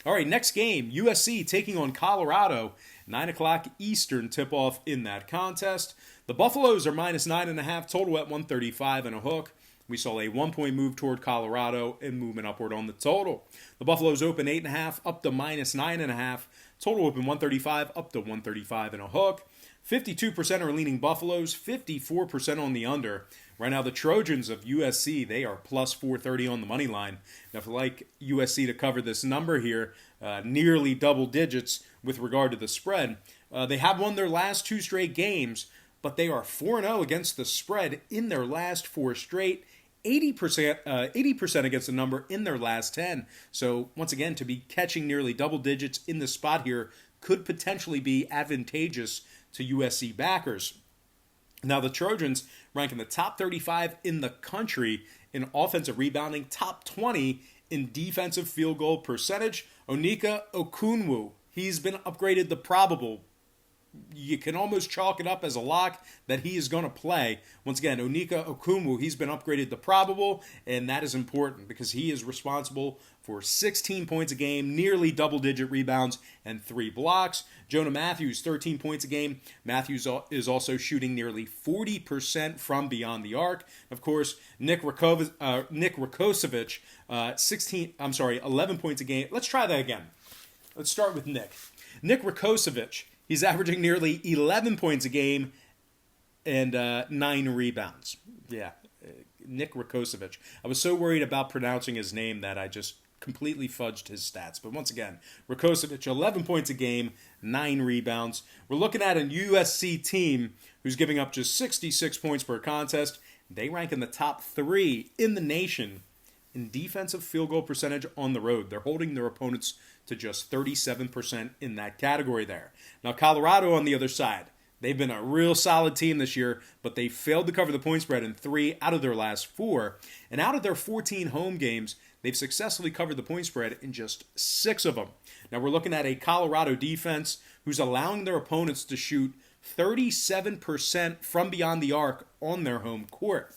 All right, next game, USC taking on Colorado. 9 o'clock Eastern tip-off in that contest. The Buffaloes are minus 9.5, total at 135 and a hook. We saw a 1-point move toward Colorado and movement upward on the total. The Buffaloes open 8.5 up to minus 9.5. Total open 135 up to 135 and a hook. 52% are leaning Buffaloes, 54% on the under. Right now, the Trojans of USC, they are plus 430 on the money line. Now, if you like USC to cover this number here, nearly double digits with regard to the spread, they have won their last 2 straight games, but they are 4-0 against the spread in their last 4 straight. 80% against the number in their last 10. So, once again, to be catching nearly double digits in this spot here could potentially be advantageous to USC backers. Now, the Trojans rank in the top 35 in the country in offensive rebounding, top 20 in defensive field goal percentage. Onyeka Okongwu, he's been upgraded to probable. You can almost chalk it up as a lock that he is going to play. Once again, Onyeka Okongwu, he's been upgraded to probable, and that is important because he is responsible for 16 points a game, nearly double-digit rebounds, and 3 blocks. Jonah Matthews, 13 points a game. Matthews is also shooting nearly 40% from beyond the arc. Of course, Nick Rakocevic, 11 points a game. Let's try that again. Let's start with Nick. Nick Rakocevic, he's averaging nearly 11 points a game and 9 rebounds. Yeah, Nick Rakocevic. I was so worried about pronouncing his name that I just completely fudged his stats. But once again, Rakocevic, 11 points a game, 9 rebounds. We're looking at a USC team who's giving up just 66 points per contest. They rank in the top 3 in the nation in defensive field goal percentage on the road. They're holding their opponents to just 37% in that category there. Now, Colorado on the other side, they've been a real solid team this year, but they failed to cover the point spread in 3 out of their last 4. And out of their 14 home games, they've successfully covered the point spread in just 6 of them. Now, we're looking at a Colorado defense who's allowing their opponents to shoot 37% from beyond the arc on their home court.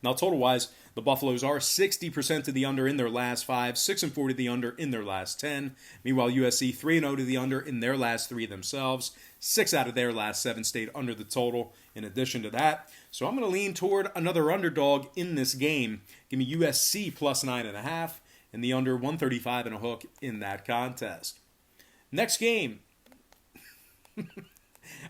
Now, total-wise, the Buffaloes are 60% to the under in their last 5, 6-4 to the under in their last 10. Meanwhile, USC 3-0 to the under in their last 3 themselves. 6 out of their last 7 stayed under the total in addition to that. So I'm going to lean toward another underdog in this game. Give me USC plus 9.5 and the under 135 and a hook in that contest. Next game,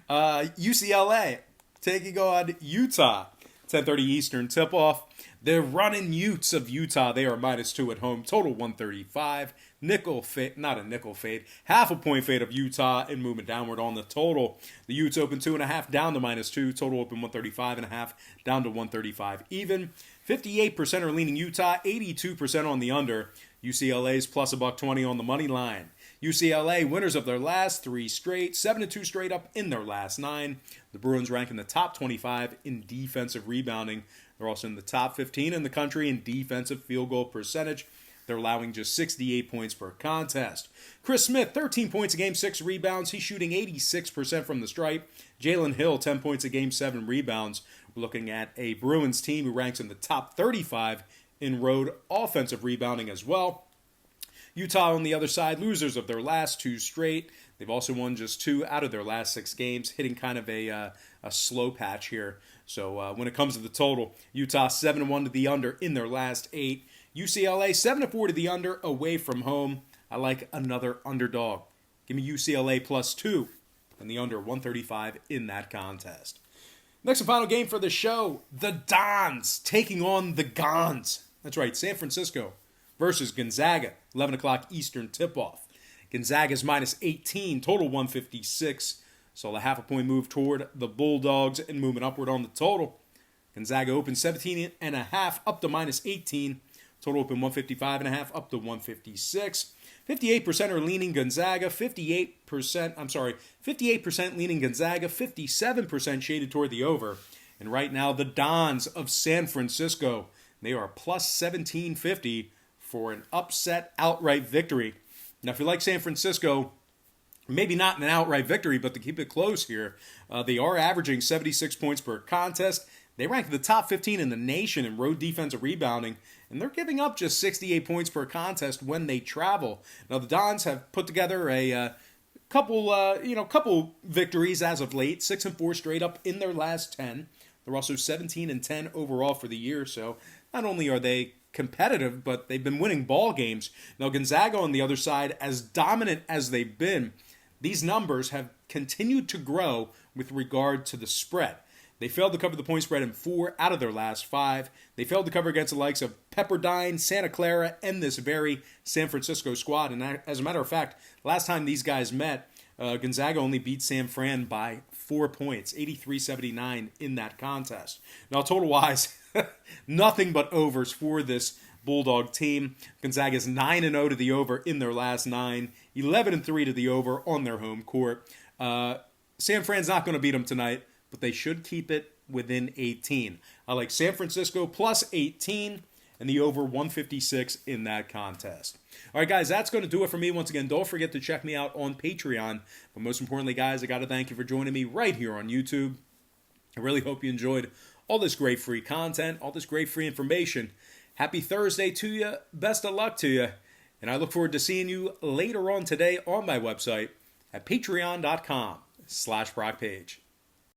UCLA taking on Utah. 10:30 Eastern tip-off. The running Utes of Utah, they are -2 at home. Total 135. Nickel fade, not a nickel fade. Half a point fade of Utah and movement downward on the total. The Utes open 2.5 down to -2. Total open 135.5 down to 135 even. 58% are leaning Utah. 82% on the under. UCLA's plus $1.20 on the money line. UCLA winners of their last 3 straight, 7-2 straight up in their last 9. The Bruins rank in the top 25 in defensive rebounding. They're also in the top 15 in the country in defensive field goal percentage. They're allowing just 68 points per contest. Chris Smith, 13 points a game, 6 rebounds. He's shooting 86% from the stripe. Jalen Hill, 10 points a game, 7 rebounds. We're looking at a Bruins team who ranks in the top 35 in road offensive rebounding as well. Utah on the other side, losers of their last 2 straight. They've also won just 2 out of their last 6 games, hitting kind of a slow patch here. So when it comes to the total, Utah 7-1 to the under in their last 8. UCLA 7-4 to the under away from home. I like another underdog. Give me UCLA plus 2 and the under 135 in that contest. Next and final game for the show, the Dons taking on the Gons. That's right, San Francisco versus Gonzaga, 11 o'clock Eastern tip-off. Gonzaga's -18, total 156. So a half a point move toward the Bulldogs and moving upward on the total. Gonzaga opened 17.5 up to -18. Total open 155.5 up to 156. 58% are leaning Gonzaga. 58% leaning Gonzaga. 57% shaded toward the over. And right now, the Dons of San Francisco, they are plus 1750 for an upset outright victory. Now, if you like San Francisco, maybe not an outright victory, but to keep it close here, they are averaging 76 points per contest. They rank the top 15 in the nation in road defensive rebounding, and they're giving up just 68 points per contest when they travel. Now the Dons have put together a couple victories as of late, 6-4 straight up in their last 10. They're also 17-10 overall for the year. So not only are they competitive, but they've been winning ball games. Now Gonzaga on the other side, as dominant as they've been, these numbers have continued to grow with regard to the spread. They failed to cover the point spread in 4 out of their last 5. They failed to cover against the likes of Pepperdine, Santa Clara, and this very San Francisco squad. And as a matter of fact, last time these guys met, Gonzaga only beat San Fran by 4 points, 83-79 in that contest. Now, total-wise, nothing but overs for this Bulldog team. Gonzaga is 9-0 to the over in their last 9, 11-3 to the over on their home court. San Fran's not going to beat them tonight, but they should keep it within 18. I like San Francisco plus 18 and the over 156 in that contest. All right, guys, that's going to do it for me. Once again, don't forget to check me out on Patreon. But most importantly, guys, I got to thank you for joining me right here on YouTube. I really hope you enjoyed all this great free content, all this great free information. Happy Thursday to you. Best of luck to you. And I look forward to seeing you later on today on my website at patreon.com/BrockPage.